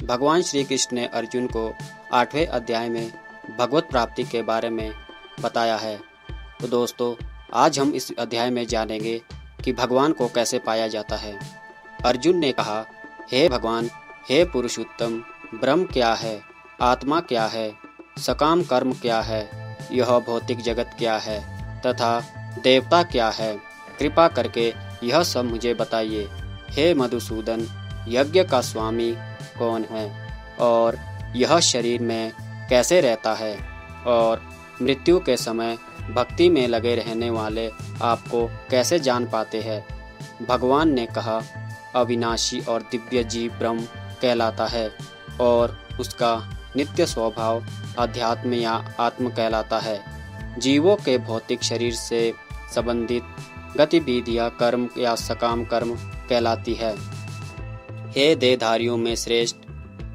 भगवान श्री कृष्ण ने अर्जुन को 8वें अध्याय में भगवत प्राप्ति के बारे में बताया है। तो दोस्तों, आज हम इस अध्याय में जानेंगे कि भगवान को कैसे पाया जाता है। अर्जुन ने कहा, हे भगवान, हे पुरुषोत्तम, ब्रह्म क्या है, आत्मा क्या है, सकाम कर्म क्या है, यह भौतिक जगत क्या है तथा देवता क्या है, कृपा करके यह सब मुझे बताइए। हे मधुसूदन, यज्ञ का स्वामी कौन है और यह शरीर में कैसे रहता है और मृत्यु के समय भक्ति में लगे रहने वाले आपको कैसे जान पाते हैं। भगवान ने कहा, अविनाशी और दिव्य जीव ब्रह्म कहलाता है और उसका नित्य स्वभाव अध्यात्म या आत्म कहलाता है। जीवों के भौतिक शरीर से संबंधित गतिविधियां कर्म या सकाम कर्म कहलाती है। हे देहधारियों में श्रेष्ठ,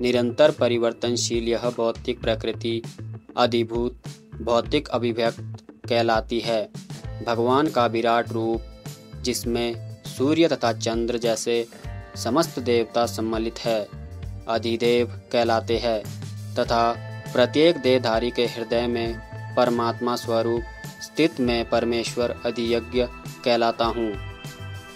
निरंतर परिवर्तनशील यह भौतिक प्रकृति अधिभूत भौतिक अभिव्यक्त कहलाती है। भगवान का विराट रूप, जिसमें सूर्य तथा चंद्र जैसे समस्त देवता सम्मिलित है, अधिदेव कहलाते हैं तथा प्रत्येक देहधारी के हृदय में परमात्मा स्वरूप स्थित में परमेश्वर अधियज्ञ कहलाता हूँ।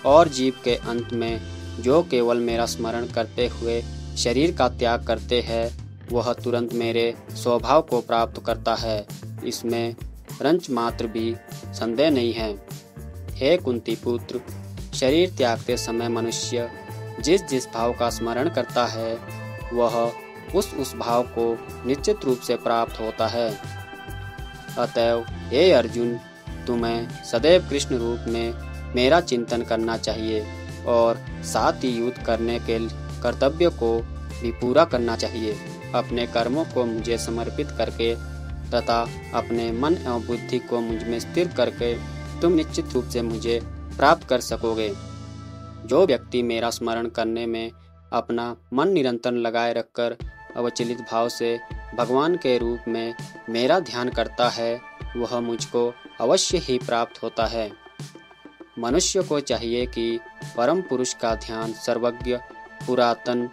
और जीव के अंत में जो केवल मेरा स्मरण करते हुए शरीर का त्याग करते हैं, वह तुरंत मेरे स्वभाव को प्राप्त करता है। इसमें रंच मात्र भी संदेह नहीं है। हे कुंती पुत्र, शरीर त्यागते समय मनुष्य जिस जिस भाव का स्मरण करता है, वह उस भाव को निश्चित रूप से प्राप्त होता है। अतएव हे अर्जुन, तुम्हें सदैव कृष्ण रूप में मेरा चिंतन करना चाहिए और साथ ही युद्ध करने के कर्तव्य को भी पूरा करना चाहिए। अपने कर्मों को मुझे समर्पित करके तथा अपने मन एवं बुद्धि को मुझ में स्थिर करके तुम निश्चित रूप से मुझे प्राप्त कर सकोगे। जो व्यक्ति मेरा स्मरण करने में अपना मन निरंतर लगाए रखकर अविचलित भाव से भगवान के रूप में मेरा ध्यान करता है, वह मुझको अवश्य ही प्राप्त होता है। मनुष्य को चाहिए कि परम पुरुष का ध्यान सर्वज्ञ, पुरातन,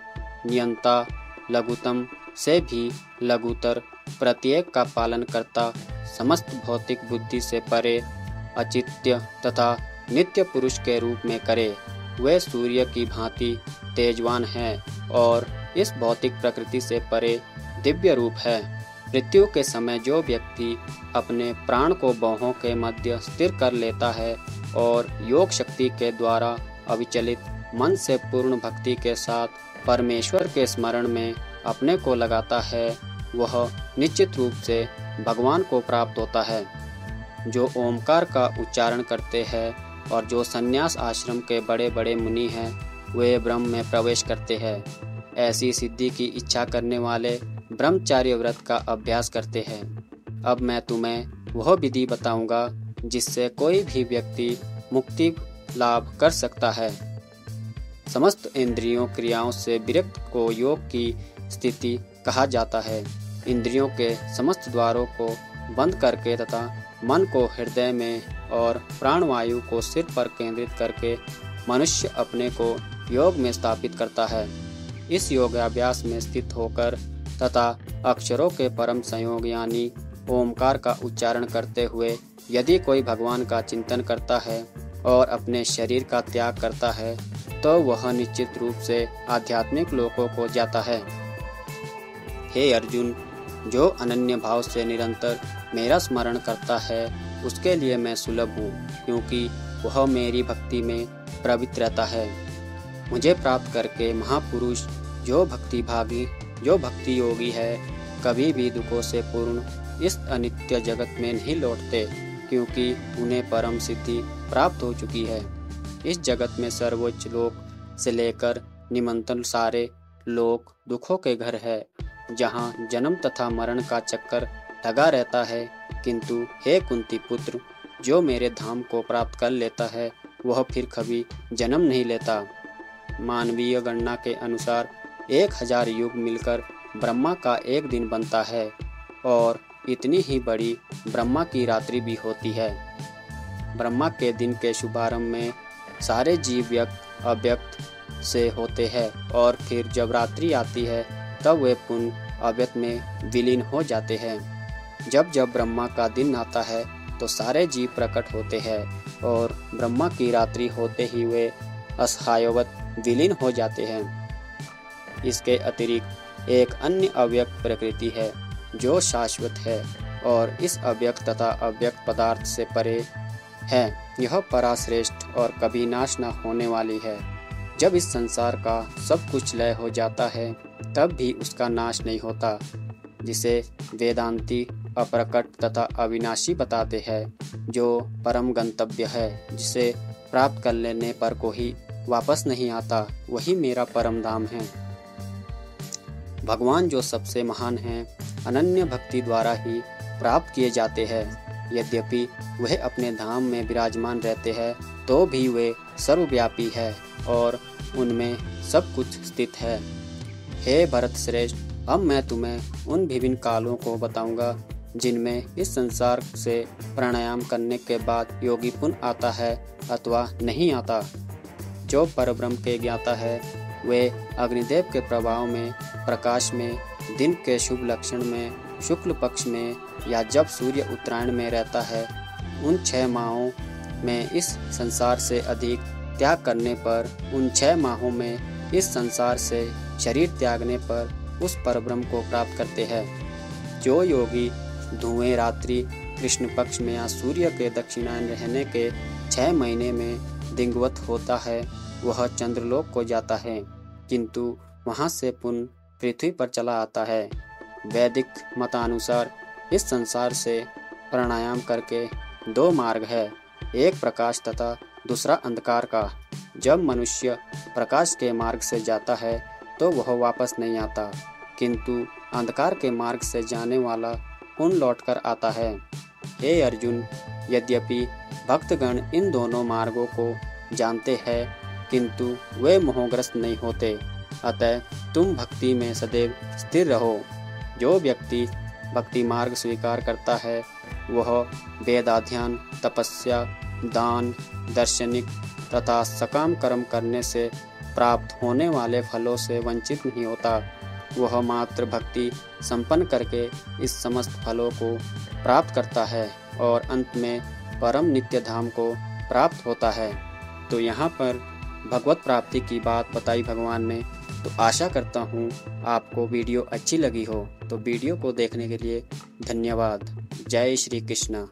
नियंता, लघुतम से भी लघुतर, प्रत्येक का पालन करता, समस्त भौतिक बुद्धि से परे, अचित्य तथा नित्य पुरुष के रूप में करे। वे सूर्य की भांति तेजवान है और इस भौतिक प्रकृति से परे दिव्य रूप है। मृत्यु के समय जो व्यक्ति अपने प्राण को बाहों के मध्य स्थिर कर लेता है और योग शक्ति के द्वारा अविचलित मन से पूर्ण भक्ति के साथ परमेश्वर के स्मरण में अपने को लगाता है, वह निश्चित रूप से भगवान को प्राप्त होता है। जो ओमकार का उच्चारण करते हैं और जो संन्यास आश्रम के बड़े बड़े मुनि हैं, वे ब्रह्म में प्रवेश करते हैं। ऐसी सिद्धि की इच्छा करने वाले ब्रह्मचार्य व्रत का अभ्यास करते हैं। अब मैं तुम्हें वह विधि बताऊंगा जिससे कोई भी व्यक्ति मुक्ति लाभ कर सकता है। समस्त इंद्रियों क्रियाओं से विरक्त को योग की स्थिति कहा जाता है। इंद्रियों के समस्त द्वारों को बंद करके तथा मन को हृदय में और प्राणवायु को सिर पर केंद्रित करके मनुष्य अपने को योग में स्थापित करता है। इस योगाभ्यास में स्थित होकर तथा अक्षरों के परम संयोग यानी ओमकार का उच्चारण करते हुए यदि कोई भगवान का चिंतन करता है और अपने शरीर का त्याग करता है, तो वह निश्चित रूप से आध्यात्मिक लोकों को जाता है। हे अर्जुन, जो अनन्य भाव से निरंतर मेरा स्मरण करता है, उसके लिए मैं सुलभ हूँ, क्योंकि वह मेरी भक्ति में प्रवृत्त रहता है। मुझे प्राप्त करके महापुरुष जो भक्ति भागी, जो भक्ति योगी है, कभी भी दुखों से पूर्ण इस अनित्य जगत में नहीं लौटते, क्योंकि उन्हें परम सिद्धि प्राप्त हो चुकी है। इस जगत में सर्वोच्च लोक से लेकर निमंत्रण सारे लोक दुखों के घर है, जहाँ जन्म तथा मरण का चक्कर लगा रहता है। किंतु हे कुंती पुत्र, जो मेरे धाम को प्राप्त कर लेता है, वह फिर कभी जन्म नहीं लेता। मानवीय गणना के अनुसार 1000 युग मिलकर ब्रह्मा का एक दिन बनता है और इतनी ही बड़ी ब्रह्मा की रात्रि भी होती है। ब्रह्मा के दिन के शुभारंभ में सारे जीव व्यक्त अव्यक्त से होते हैं और फिर जब रात्रि आती है तब वे पुनः अव्यक्त में विलीन हो जाते हैं। जब जब ब्रह्मा का दिन आता है तो सारे जीव प्रकट होते हैं और ब्रह्मा की रात्रि होते ही वे असहायवत विलीन हो जाते हैं। इसके अतिरिक्त एक अन्य अव्यक्त प्रकृति है जो शाश्वत है और इस अव्यक्त तथा अव्यक्त पदार्थ से परे है। यह पराश्रेष्ठ और कभी नाश न होने वाली है। जब इस संसार का सब कुछ लय हो जाता है तब भी उसका नाश नहीं होता, जिसे वेदांती अप्रकट तथा अविनाशी बताते हैं, जो परम गंतव्य है, जिसे प्राप्त कर लेने पर कोई वापस नहीं आता, वही मेरा परम धाम है। भगवान जो सबसे महान हैं, अनन्य भक्ति द्वारा ही प्राप्त किए जाते हैं। यद्यपि वह अपने धाम में विराजमान रहते हैं तो भी वे सर्वव्यापी है और उनमें सब कुछ स्थित है। हे भरत श्रेष्ठ, अब मैं तुम्हें उन विभिन्न कालों को बताऊंगा जिनमें इस संसार से प्राणायाम करने के बाद योगी पुनः आता है अथवा नहीं आता। जो परब्रह्म के ज्ञाता है वे अग्निदेव के प्रभाव में, प्रकाश में, दिन के शुभ लक्षण में, शुक्ल पक्ष में या जब सूर्य उत्तरायण में रहता है, उन 6 माहों में इस संसार से अधिक त्याग करने पर, उन 6 माहों में इस संसार से शरीर त्यागने पर उस परब्रह्म को प्राप्त करते हैं। जो योगी धुएं रात्रि कृष्ण पक्ष में या सूर्य के दक्षिणायन रहने के 6 महीने में दिग्वत होता है, वह चंद्रलोक को जाता है, किंतु वहां से पुनः पृथ्वी पर चला आता है। वैदिक मतानुसार इस संसार से प्राणायाम करके 2 मार्ग है, एक प्रकाश तथा दूसरा अंधकार का। जब मनुष्य प्रकाश के मार्ग से जाता है तो वह वापस नहीं आता, किंतु अंधकार के मार्ग से जाने वाला पुनः लौटकर आता है। हे अर्जुन, यद्यपि भक्तगण इन दोनों मार्गों को जानते हैं किंतु वे मोहग्रस्त नहीं होते, अतः तुम भक्ति में सदैव स्थिर रहो। जो व्यक्ति भक्ति मार्ग स्वीकार करता है वह वेदाध्ययन, तपस्या, दान, दार्शनिक तथा सकाम कर्म करने से प्राप्त होने वाले फलों से वंचित नहीं होता। वह मात्र भक्ति संपन्न करके इस समस्त फलों को प्राप्त करता है और अंत में परम नित्य धाम को प्राप्त होता है। तो यहाँ पर भगवत प्राप्ति की बात बताई भगवान ने। तो आशा करता हूँ आपको वीडियो अच्छी लगी हो। तो वीडियो को देखने के लिए धन्यवाद। जय श्री कृष्ण।